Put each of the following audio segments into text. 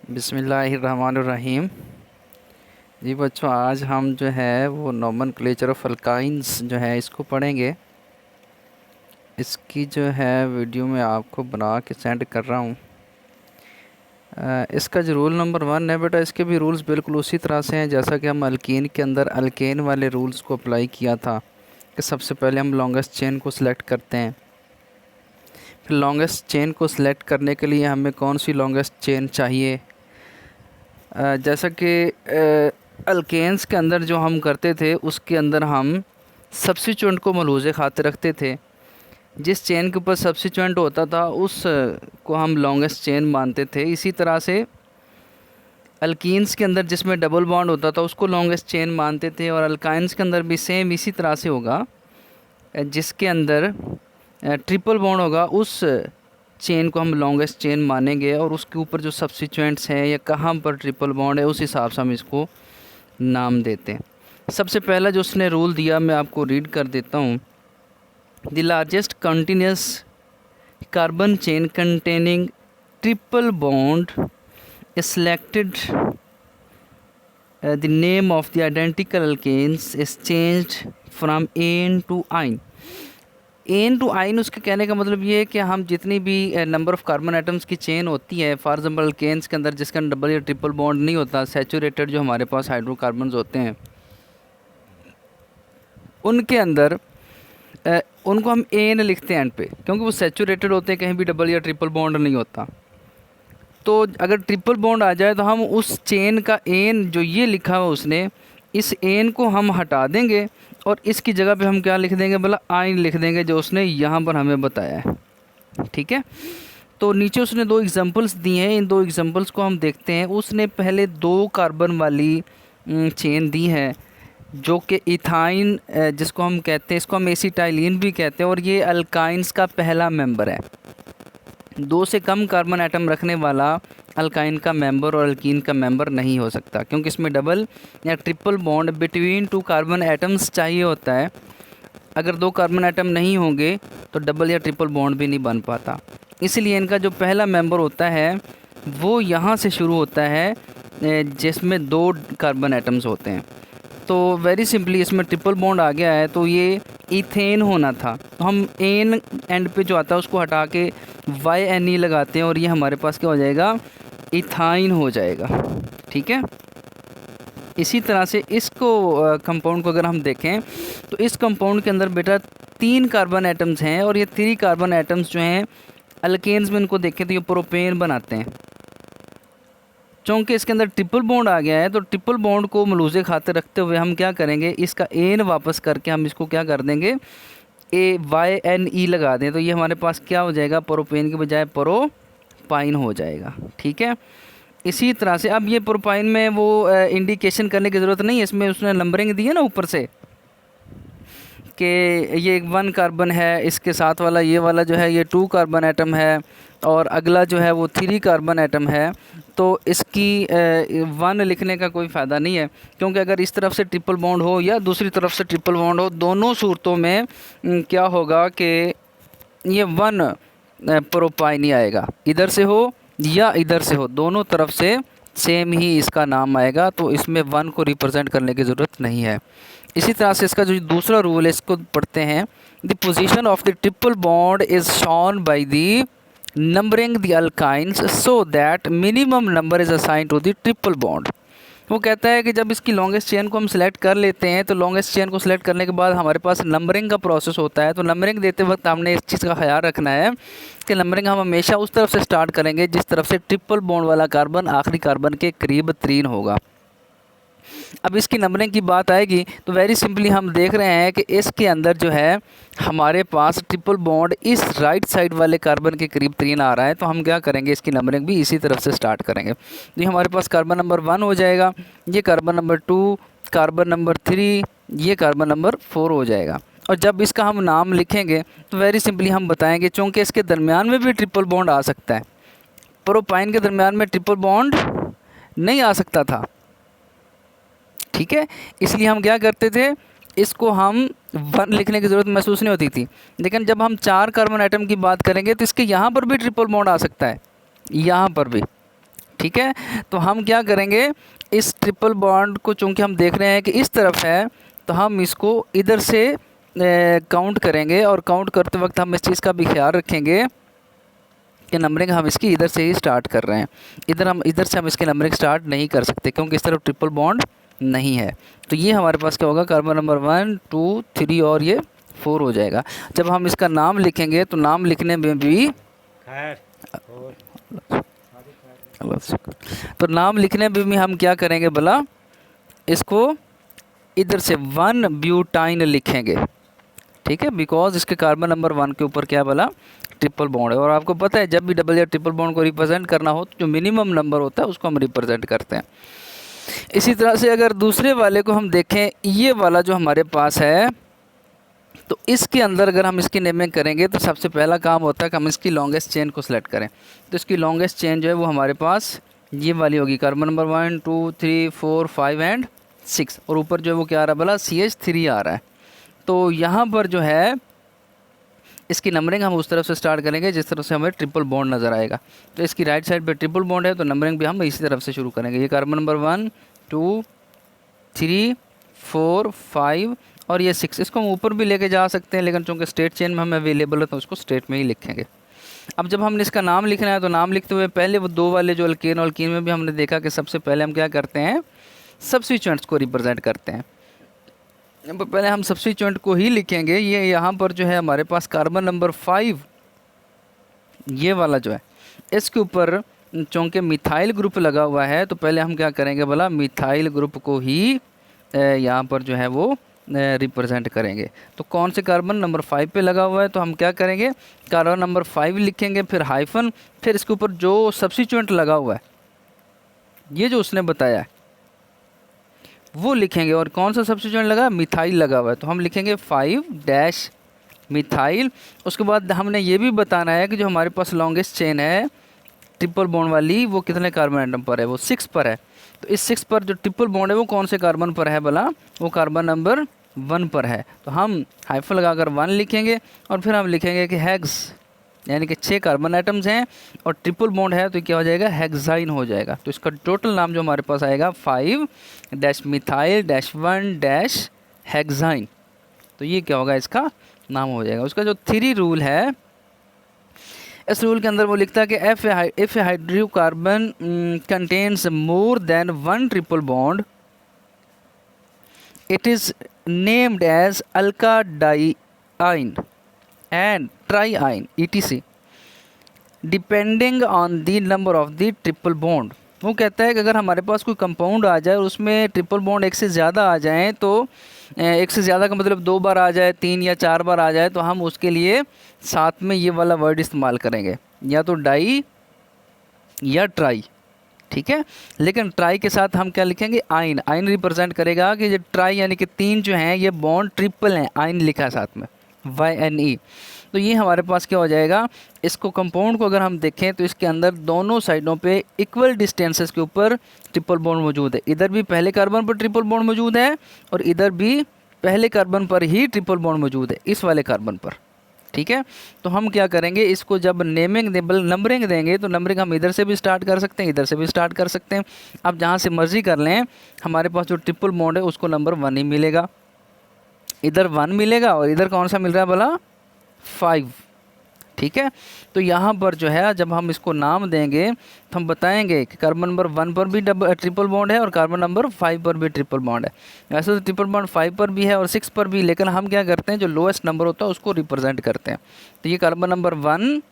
बिस्मिल्लाहिर्रहमानिर्रहीम। जी बच्चों, आज हम जो है वो नोमेनक्लेचर ऑफ अल्काइंस जो है इसको पढ़ेंगे। इसकी जो है वीडियो मैं आपको बना के सेंड कर रहा हूँ। इसका जो रूल नंबर 1 है बेटा, इसके भी रूल्स बिल्कुल उसी तरह से हैं जैसा कि हम अल्कीन के अंदर अल्केन वाले रूल्स को अप्लाई किया था कि सबसे पहले हम लॉन्गेस्ट चेन को सिलेक्ट करते हैं। फिर लॉन्गेस्ट चेन को सिलेक्ट करने के लिए हमें कौन सी लॉन्गेस्ट चेन चाहिए, जैसा कि अल्केन्स के अंदर जो हम करते थे उसके अंदर हम सब्स्टिट्यूएंट को मलहूज़े खातिर रखते थे। जिस चेन के ऊपर सब्स्टिट्यूएंट होता था उस को हम लॉन्गेस्ट चेन मानते थे। इसी तरह से अल्कीन्स के अंदर जिसमें डबल बॉन्ड होता था उसको लॉन्गेस्ट चेन मानते थे, और अल्काइंस के अंदर भी सेम इसी तरह से होगा। जिसके अंदर ट्रिपल बॉन्ड होगा उस चेन को हम लॉन्गेस्ट चेन मानेंगे, और उसके ऊपर जो सब्स्टिट्यूएंट्स हैं या कहाँ पर ट्रिपल बॉन्ड है उस हिसाब से हम इसको नाम देते हैं। सबसे पहला जो उसने रूल दिया मैं आपको रीड कर देता हूँ। The largest continuous carbon chain containing triple bond is selected, the name of the identical alkanes is changed from ane to yne. Ane to yne उसके कहने का मतलब ये है कि हम जितनी भी नंबर ऑफ़ कार्बन एटम्स की चेन होती है, फॉर एग्जांपल अल्केन्स के अंदर जिसका डबल या ट्रिपल बॉन्ड नहीं होता, सैचुरेटेड जो हमारे पास हाइड्रोकार्बन्स होते हैं उनके अंदर उनको हम एन लिखते हैं एंड पे, क्योंकि वो सैचुरेटेड होते हैं, कहीं भी डबल या ट्रिपल बॉन्ड नहीं होता। तो अगर ट्रिपल बॉन्ड आ जाए तो हम उस चेन का एन जो ये लिखा हुआ उसने, इस एन को हम हटा देंगे और इसकी जगह पे हम क्या लिख देंगे, बोला आइन लिख देंगे जो उसने यहाँ पर हमें बताया है। ठीक है, तो नीचे उसने 2 एग्जांपल्स दिए हैं, इन 2 एग्जांपल्स को हम देखते हैं। उसने पहले 2 कार्बन वाली चेन दी है जो कि इथाइन जिसको हम कहते हैं, इसको हम एसिटाइलिन भी कहते हैं, और ये अल्काइंस का पहला मेंबर है। 2 से कम कार्बन एटम रखने वाला अल्काइन का मेंबर और अल्कीन का मेंबर नहीं हो सकता, क्योंकि इसमें डबल या triple bond between 2 carbon atoms चाहिए होता है। अगर 2 कार्बन एटम नहीं होंगे तो डबल या ट्रिपल बॉन्ड भी नहीं बन पाता। इसलिए इनका जो पहला मेंबर होता है वो यहाँ से शुरू होता है जिसमें 2 कार्बन एटम्स होते हैं। तो वेरी सिंपली इसमें ट्रिपल बॉन्ड आ गया है तो ये इथेन होना था, तो हम एन एंड पे जो आता है उसको हटा के YNE लगाते हैं और ये हमारे पास क्या हो जाएगा, इथाइन हो जाएगा। ठीक है, इसी तरह से इसको कंपाउंड को अगर हम देखें तो इस कंपाउंड के अंदर बेटा 3 कार्बन एटम्स हैं, और ये 3 कार्बन एटम्स जो हैं अल्केन्स में इनको देखें तो ये प्रोपेन बनाते हैं। चूँकि इसके अंदर ट्रिपल बॉन्ड आ गया है तो ट्रिपल बॉन्ड को मलूज़े खाते रखते हुए हम क्या करेंगे, इसका एन वापस करके हम इसको क्या कर देंगे, YNE लगा दें, तो ये हमारे पास क्या हो जाएगा, प्रोपेन के बजाय प्रोपाइन हो जाएगा। ठीक है, इसी तरह से अब ये प्रोपाइन में वो इंडिकेशन करने की ज़रूरत नहीं है, इसमें उसने नंबरिंग दी है ना ऊपर से कि ये 1 कार्बन है, इसके साथ वाला ये वाला जो है ये 2 कार्बन एटम है, और अगला जो है वो 3 कार्बन एटम है। तो इसकी 1 लिखने का कोई फ़ायदा नहीं है, क्योंकि अगर इस तरफ से ट्रिपल बॉन्ड हो या दूसरी तरफ से ट्रिपल बॉन्ड हो, दोनों सूरतों में क्या होगा कि ये 1 प्रोपाइन ही आएगा, इधर से हो या इधर से हो, दोनों तरफ से सेम ही इसका नाम आएगा। तो इसमें 1 को रिप्रेजेंट करने की ज़रूरत नहीं है। इसी तरह से इसका जो दूसरा रूल है इसको पढ़ते हैं। The position of the triple bond is shown by the numbering the alkynes so that minimum number is assign to the triple bond. वो कहता है कि जब इसकी लॉन्गेस्ट चेन को हम सिलेक्ट कर लेते हैं तो लॉन्गेस्ट चेन को सिलेक्ट करने के बाद हमारे पास नंबरिंग का प्रोसेस होता है। तो नंबरिंग देते वक्त हमने इस चीज़ का ख्याल रखना है कि नंबरिंग हम हमेशा उस तरफ से स्टार्ट करेंगे जिस तरफ से ट्रिपल बॉन्ड वाला कार्बन आखिरी कार्बन के करीब 3 होगा। अब इसकी नंबरिंग की बात आएगी तो वेरी सिंपली हम देख रहे हैं कि इसके अंदर जो है हमारे पास ट्रिपल बॉन्ड इस राइट साइड वाले कार्बन के करीब 3 आ रहा है, तो हम क्या करेंगे, इसकी नंबरिंग भी इसी तरफ से स्टार्ट करेंगे। तो ये हमारे पास कार्बन नंबर 1 हो जाएगा, ये कार्बन नंबर 2, कार्बन नंबर 3, ये कार्बन नंबर 4 हो जाएगा। और जब इसका हम नाम लिखेंगे तो वेरी सिंपली हम बताएंगे, चूँकि इसके दरमियान में भी ट्रिपल बॉन्ड आ सकता है, प्रोपाइन के दरमियान में ट्रिपल बॉन्ड नहीं आ सकता था। ठीक है, इसलिए हम क्या करते थे, इसको हम 1 लिखने की ज़रूरत महसूस नहीं होती थी। लेकिन जब हम 4 कार्बन एटम की बात करेंगे तो इसके यहाँ पर भी ट्रिपल बॉन्ड आ सकता है, यहाँ पर भी ठीक है। तो हम क्या करेंगे, इस ट्रिपल बॉन्ड को चूँकि हम देख रहे हैं कि इस तरफ है, तो हम इसको इधर से काउंट करेंगे, और काउंट करते वक्त हम इस चीज़ का भी ख्याल रखेंगे कि नंबरिंग हम इसकी इधर से ही स्टार्ट कर रहे हैं। इधर से हम इसकी नंबरिंग स्टार्ट नहीं कर सकते क्योंकि इस तरफ ट्रिपल बॉन्ड नहीं है। तो ये हमारे पास क्या होगा, कार्बन नंबर 1 2 3 और ये 4 हो जाएगा। जब हम इसका नाम लिखेंगे तो नाम लिखने में भी तो नाम लिखने में भी हम क्या करेंगे भला, इसको इधर से 1 ब्यूटाइन लिखेंगे, ठीक है, बिकॉज इसके कार्बन नंबर 1 के ऊपर क्या बोला, ट्रिपल बॉन्ड है। और आपको पता है जब भी डबल या ट्रिपल बॉन्ड को रिप्रेजेंट करना हो तो जो मिनिमम नंबर होता है उसको हम रिप्रेजेंट करते हैं। इसी तरह से अगर दूसरे वाले को हम देखें, ये वाला जो हमारे पास है, तो इसके अंदर अगर हम इसकी नेमिंग करेंगे तो सबसे पहला काम होता है कि हम इसकी लॉन्गेस्ट चेन को सिलेक्ट करें। तो इसकी लॉन्गेस्ट चेन जो है वो हमारे पास ये वाली होगी, कार्बन नंबर 1 2 3 4 5 एंड 6, और ऊपर जो है वो क्या आ रहा है भला, CH3 आ रहा है। तो यहाँ पर जो है इसकी नंबरिंग हम उस तरफ से स्टार्ट करेंगे जिस तरफ से हमें ट्रिपल बॉन्ड नज़र आएगा। तो इसकी राइट साइड पे ट्रिपल बॉन्ड है, तो नंबरिंग भी हम इसी तरफ से शुरू करेंगे। ये कार्बन नंबर 1 2 3 4 5 और ये 6, इसको हम ऊपर भी लेके जा सकते हैं, लेकिन चूँकि स्टेट चेन में हमें अवेलेबल है तो उसको स्टेट में ही लिखेंगे। अब जब हमने इसका नाम लिखना है तो नाम लिखते हुए पहले वो दो वाले जो अल्केन और अल्कीन में भी हमने देखा कि सबसे पहले हम क्या करते हैं, सब्स्टिट्यूएंट्स को रिप्रेजेंट करते हैं। पहले हम सब्स्टिट्यूएंट को ही लिखेंगे। ये यहाँ पर जो है हमारे पास कार्बन नंबर 5, ये वाला जो है इसके ऊपर चूँकि मिथाइल ग्रुप लगा हुआ है, तो पहले हम क्या करेंगे भला, मिथाइल ग्रुप को ही यहाँ पर जो है वो रिप्रेजेंट करेंगे। तो कौन से कार्बन नंबर 5 पे लगा हुआ है, तो हम क्या करेंगे, कार्बन नंबर 5 लिखेंगे, फिर हाइफन, फिर इसके ऊपर जो सब्स्टिट्यूएंट लगा हुआ है, ये जो उसने बताया है वो लिखेंगे। और कौन सा सब्स्टिट्यूएंट लगा, मिथाइल लगा हुआ है, तो हम लिखेंगे 5 मिथाइल। उसके बाद हमने ये भी बताना है कि जो हमारे पास लॉन्गेस्ट चेन है ट्रिपल बॉन्ड वाली, वो कितने कार्बन एटम पर है, वो 6 पर है। तो इस 6 पर जो ट्रिपल बॉन्ड है वो कौन से कार्बन पर है भला, वो कार्बन नंबर 1 पर है। तो हम हाइफन लगाकर 1 लिखेंगे और फिर हम लिखेंगे कि हेक्स, यानी कि 6 कार्बन आइटम्स हैं और ट्रिपल बॉन्ड है, तो क्या हो जाएगा, हेक्साइन हो जाएगा। तो इसका टोटल नाम जो हमारे पास आएगा 5-मिथाइल-1-हेक्साइन। तो ये क्या होगा, इसका नाम हो जाएगा। उसका जो 3 रूल है, इस रूल के अंदर वो लिखता है कि if a hydrocarbon contains more than 1 triple bond, it is named as alkadiyne and triine etc depending on the number of the triple bond. वो कहता है कि अगर हमारे पास कोई कंपाउंड आ जाए और उसमें ट्रिपल बॉन्ड एक से ज़्यादा आ जाएं, तो एक से ज़्यादा का मतलब 2 बार आ जाए, 3 या 4 बार आ जाए, तो हम उसके लिए साथ में ये वाला वर्ड इस्तेमाल करेंगे, या तो डाई या ट्राई, ठीक है। लेकिन ट्राई के साथ हम क्या लिखेंगे, आइन। आइन रिप्रेजेंट करेगा कि ये ट्राई यानी कि 3 जो हैं ये बॉन्ड ट्रिपल हैं, आइन लिखा है साथ में, YNE। तो ये हमारे पास क्या हो जाएगा, इसको कंपाउंड को अगर हम देखें तो इसके अंदर दोनों साइडों पे इक्वल डिस्टेंसेस के ऊपर ट्रिपल बॉन्ड मौजूद है। इधर भी पहले कार्बन पर ट्रिपल बॉन्ड मौजूद है और इधर भी पहले कार्बन पर ही ट्रिपल बॉन्ड मौजूद है, इस वाले कार्बन पर, ठीक है। तो हम क्या करेंगे, इसको जब नंबरिंग देंगे तो नंबरिंग हम इधर से भी स्टार्ट कर सकते हैं, इधर से भी स्टार्ट कर सकते हैं। आप जहाँ से मर्जी कर लें, हमारे पास जो ट्रिपल बॉन्ड है उसको नंबर 1 ही मिलेगा, इधर 1 मिलेगा और इधर कौन सा मिल रहा है भला, 5, ठीक है। तो यहाँ पर जो है जब हम इसको नाम देंगे तो हम बताएंगे कि कार्बन नंबर 1 पर भी ट्रिपल बॉन्ड है और कार्बन नंबर 5 पर भी ट्रिपल बॉन्ड है। वैसे तो ट्रिपल बॉन्ड 5 पर भी है और 6 पर भी, लेकिन हम क्या करते हैं, जो लोएस्ट नंबर होता है उसको रिप्रेजेंट करते हैं। तो ये कार्बन नंबर 1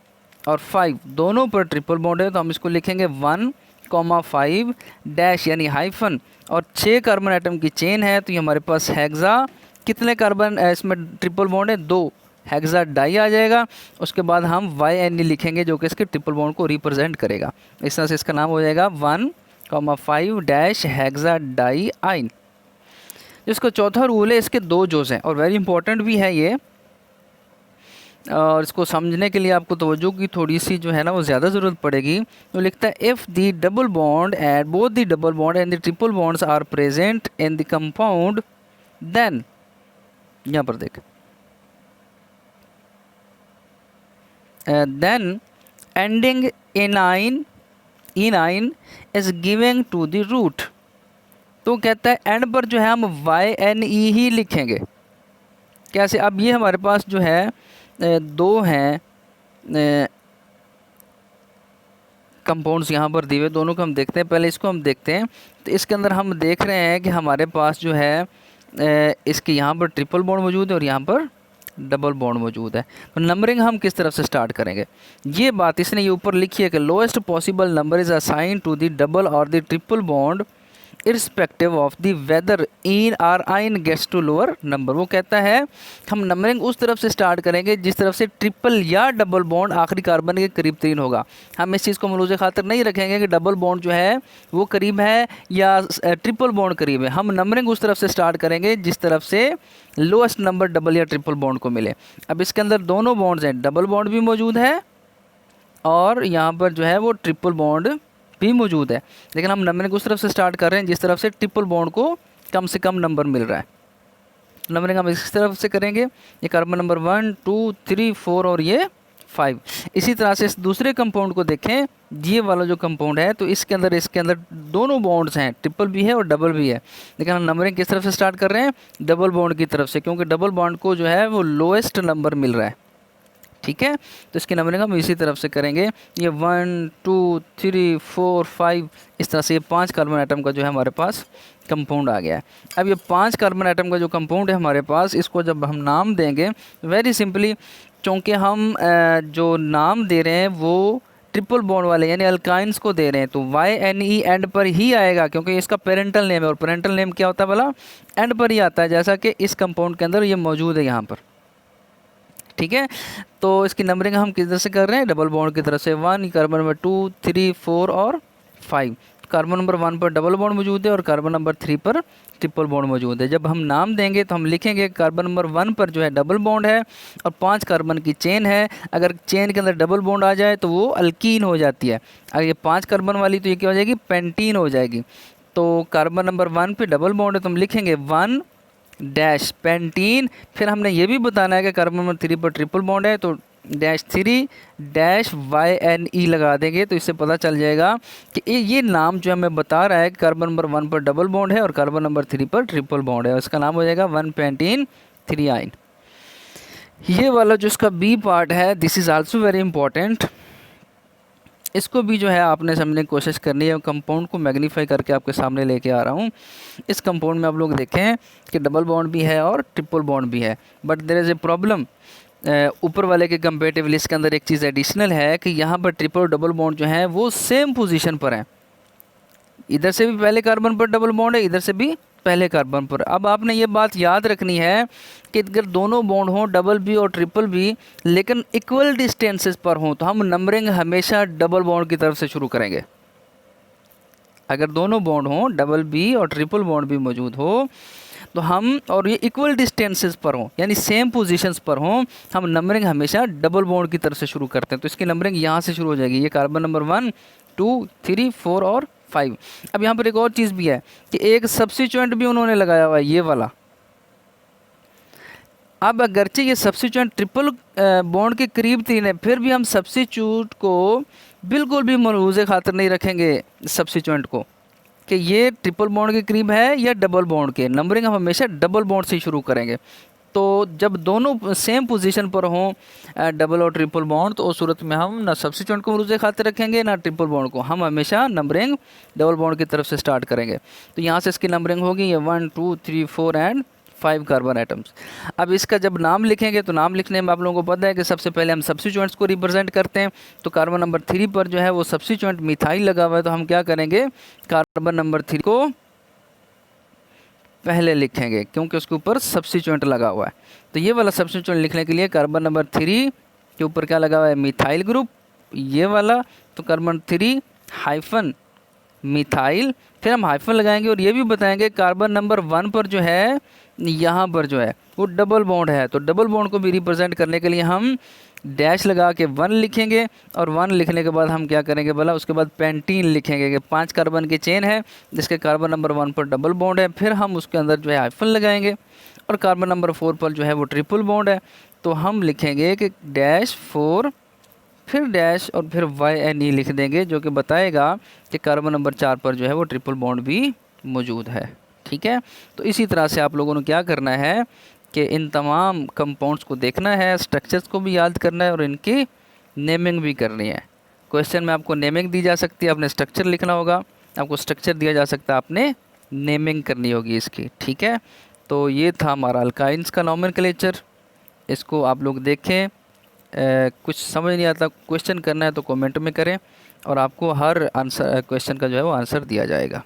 और 5 दोनों पर ट्रिपल बॉन्ड है, तो हम इसको लिखेंगे 1,5 डैश यानी हाइफन, और 6 कार्बन आइटम की चेन है, तो ये हमारे पास हेक्सा, कितने कार्बन इसमें ट्रिपल बॉन्ड है, 2, हेक्सा डाई आ जाएगा। उसके बाद हम YNE लिखेंगे जो कि इसके ट्रिपल बॉन्ड को रिप्रेजेंट करेगा। इस तरह से इसका नाम हो जाएगा 1,5 डैश हेक्सा डाई आइन। जिसका चौथा रूल है, इसके 2 जोज हैं और वेरी इंपॉर्टेंट भी है ये, और इसको समझने के लिए आपको तवज्जो की थोड़ी सी जो है ना वो ज़्यादा ज़रूरत पड़ेगी। तो लिखता है if the double bond and both the double bond and the triple bonds are present in the compound, then, यहाँ पर देख, then ending anion enyne is giving to the root. तो कहता है एंड पर जो है हम YNE ही लिखेंगे। कैसे? अब ये हमारे पास जो है दो हैं कंपाउंड्स यहाँ पर दिए हुए, दोनों को हम देखते हैं। पहले इसको हम देखते हैं। तो इसके अंदर हम देख रहे हैं कि हमारे पास जो है इसके यहाँ पर ट्रिपल बॉन्ड मौजूद है और यहाँ पर डबल बॉन्ड मौजूद है। तो नंबरिंग हम किस तरफ से स्टार्ट करेंगे? ये बात इसने ये ऊपर लिखी है कि lowest possible number is assign to the double और the triple bond irrespective of the whether ene or yne gets to lower number. वो कहता है हम नंबरिंग उस तरफ से स्टार्ट करेंगे जिस तरफ से ट्रिपल या डबल बॉन्ड आखिरी कार्बन के करीब तरीन होगा। हम इस चीज़ को मलूज़ खातिर नहीं रखेंगे कि डबल बॉन्ड जो है वो करीब है या ट्रिपल बॉन्ड करीब है। हम नंबरिंग उस तरफ से स्टार्ट करेंगे जिस तरफ से लोएस्ट नंबर डबल या ट्रिपल बॉन्ड को मिले। अब इसके अंदर दोनों बॉन्ड्स हैं, डबल बॉन्ड भी मौजूद है और यहाँ पर जो है वो ट्रिपल बॉन्ड भी मौजूद है, लेकिन हम नंबरिंग उस तरफ से स्टार्ट कर रहे हैं जिस तरफ से ट्रिपल बॉन्ड को कम से कम नंबर मिल रहा है। नंबरिंग हम इस तरफ से करेंगे। ये कार्बन नंबर 1 2 3 4 और ये 5। इसी तरह से इस दूसरे कंपाउंड को देखें, ये वाला जो कंपाउंड है तो इसके अंदर दोनों बॉन्ड्स हैं, ट्रिपल भी है और डबल भी है, लेकिन हम नंबरिंग किस तरफ से स्टार्ट कर रहे हैं? डबल बॉन्ड की तरफ से, क्योंकि डबल बॉन्ड को जो है वो लोएस्ट नंबर मिल रहा है। ठीक है, तो इसकी नंबरिंग हम इसी तरफ से करेंगे। ये 1 2 3 4 5 इस तरह से ये 5 कार्बन आइटम का जो है हमारे पास कंपाउंड आ गया है। अब ये 5 कार्बन आइटम का जो कंपाउंड है हमारे पास, इसको जब हम नाम देंगे वेरी सिंपली, चूँकि हम जो नाम दे रहे हैं वो ट्रिपल बॉन्ड वाले यानी अल्काइंस को दे रहे हैं, तो YNE एंड पर ही आएगा क्योंकि इसका पेरेंटल नेम है और पेरेंटल नेम क्या होता है भला? एंड पर ही आता है, जैसा कि इस कंपाउंड के अंदर ये मौजूद है यहाँ पर। ठीक है, तो इसकी नंबरिंग हम किधर से कर रहे हैं? डबल बॉन्ड की तरफ से। 1 कार्बन नंबर 2 3 4 और 5। कार्बन नंबर 1 पर डबल बॉन्ड मौजूद है और कार्बन नंबर 3 पर ट्रिपल बॉन्ड मौजूद है। जब हम नाम देंगे तो हम लिखेंगे कार्बन नंबर 1 पर जो है डबल बॉन्ड है और 5 कार्बन की चेन है। अगर चेन के अंदर डबल बॉन्ड आ जाए तो वो अल्कीन हो जाती है। अगर ये 5 कार्बन वाली तो ये क्या हो जाएगी? पेंटीन हो जाएगी। तो कार्बन नंबर 1 पे डबल बॉन्ड है तो हम लिखेंगे 1 डैश पेंटीन। फिर हमने ये भी बताना है कि कार्बन नंबर 3 पर ट्रिपल बॉन्ड है तो -3 डैश YNE लगा देंगे, तो इससे पता चल जाएगा कि ये नाम जो हमें बता रहा है कि कार्बन नंबर 1 पर डबल बॉन्ड है और कार्बन नंबर 3 पर ट्रिपल बॉन्ड है, उसका नाम हो जाएगा 1 पेंटीन 3 आइन। ये वाला जो इसका बी पार्ट है this is also very important. इसको भी जो है आपने समझने की कोशिश करनी है। कंपाउंड को मैग्नीफाई करके आपके सामने लेके आ रहा हूँ। इस कंपाउंड में आप लोग देखें कि डबल बॉन्ड भी है और ट्रिपल बॉन्ड भी है, but there is a problem. ऊपर वाले के कंपेरेटिवली इसके अंदर एक चीज़ एडिशनल है कि यहाँ पर ट्रिपल और डबल बॉन्ड जो है वो सेम पोजीशन पर हैं। इधर से भी पहले कार्बन पर डबल बॉन्ड है, इधर से भी पहले कार्बन पर। अब आपने ये बात याद रखनी है कि अगर दोनों बॉन्ड हों डबल भी और ट्रिपल भी लेकिन इक्वल डिस्टेंसेस पर हों तो हम नंबरिंग हमेशा डबल बॉन्ड की तरफ से शुरू करेंगे। अगर दोनों बॉन्ड हों डबल बी और ट्रिपल बॉन्ड भी मौजूद हो तो हम, और ये इक्वल डिस्टेंसेस पर हों यानी सेम पोजीशंस पर हों, हम नंबरिंग हमेशा डबल बॉन्ड की तरफ से शुरू करते हैं। तो इसकी नंबरिंग यहाँ से शुरू हो जाएगी। ये कार्बन नंबर 1 2 3 4 और 5। अब यहाँ पर एक और चीज़ भी है कि एक सब्स्टिट्यूएंट भी उन्होंने लगाया हुआ है, ये वाला। अब अगरचे ये सब्स्टिट्यूएंट ट्रिपल बॉन्ड के करीब 3 है, फिर भी हम सब्स्टिट्यूट को बिल्कुल भी मलहूज़े खातिर नहीं रखेंगे सब्स्टिट्यूएंट को कि ये ट्रिपल बॉन्ड के करीब है या डबल बॉन्ड के। नंबरिंग हम हमेशा डबल बॉन्ड से शुरू करेंगे। तो जब दोनों सेम पोजीशन पर हों डबल और ट्रिपल बॉन्ड तो उस सूरत में हम ना सब्स्टिट्यूएंट को मलहूज़े खातिर रखेंगे ना ट्रिपल बॉन्ड को, हम हमेशा नंबरिंग डबल बॉन्ड की तरफ से स्टार्ट करेंगे। तो यहाँ से इसकी नंबरिंग होगी ये 1 2 3 4 एंड 5 कार्बन आइटम्स। अब इसका जब नाम लिखेंगे तो नाम लिखने में आप लोगों को पता है कि सबसे पहले हम सब्स्टिट्यूएंट्स को रिप्रेजेंट करते हैं। तो कार्बन नंबर 3 पर जो है वो सब्स्टिट्यूएंट मिथाइल लगा हुआ है, तो हम क्या करेंगे कार्बन नंबर 3 को पहले लिखेंगे क्योंकि उसके ऊपर सब्स्टिट्यूएंट लगा हुआ है। तो ये वाला सब्स्टिट्यूएंट लिखने के लिए कार्बन नंबर 3 के ऊपर क्या लगा हुआ है? मिथाइल ग्रुप, ये वाला। तो कार्बन 3 हाइफन मिथाइल, फिर हम हाइफन लगाएंगे और ये भी बताएंगे कार्बन नंबर 1 पर जो है यहाँ पर जो है वो डबल बॉन्ड है, तो डबल बॉन्ड को भी रिप्रेजेंट करने के लिए हम डैश लगा के 1 लिखेंगे और 1 लिखने के बाद हम क्या करेंगे भला, उसके बाद पेंटीन लिखेंगे कि 5 कार्बन की चेन है जिसके कार्बन नंबर 1 पर डबल बॉन्ड है। फिर हम उसके अंदर जो है हाइफन लगाएंगे और कार्बन नंबर 4 पर जो है वो ट्रिपल बॉन्ड है, तो हम लिखेंगे कि -4 फिर डैश और फिर YNE लिख देंगे, जो कि बताएगा कि कार्बन नंबर 4 पर जो है वो ट्रिपल बॉन्ड भी मौजूद है। ठीक है, तो इसी तरह से आप लोगों ने क्या करना है कि इन तमाम कंपाउंड्स को देखना है, स्ट्रक्चर्स को भी याद करना है और इनकी नेमिंग भी करनी है। क्वेश्चन में आपको नेमिंग दी जा सकती है, आपने स्ट्रक्चर लिखना होगा, आपको स्ट्रक्चर दिया जा सकता है, आपने नेमिंग करनी होगी इसकी। ठीक है, तो ये था हमारा अल्काइंस का नॉमेनक्लेचर। इसको आप लोग देखें, कुछ समझ नहीं आता क्वेश्चन करना है तो कमेंट में करें और आपको हर आंसर क्वेश्चन का जो है वो आंसर दिया जाएगा।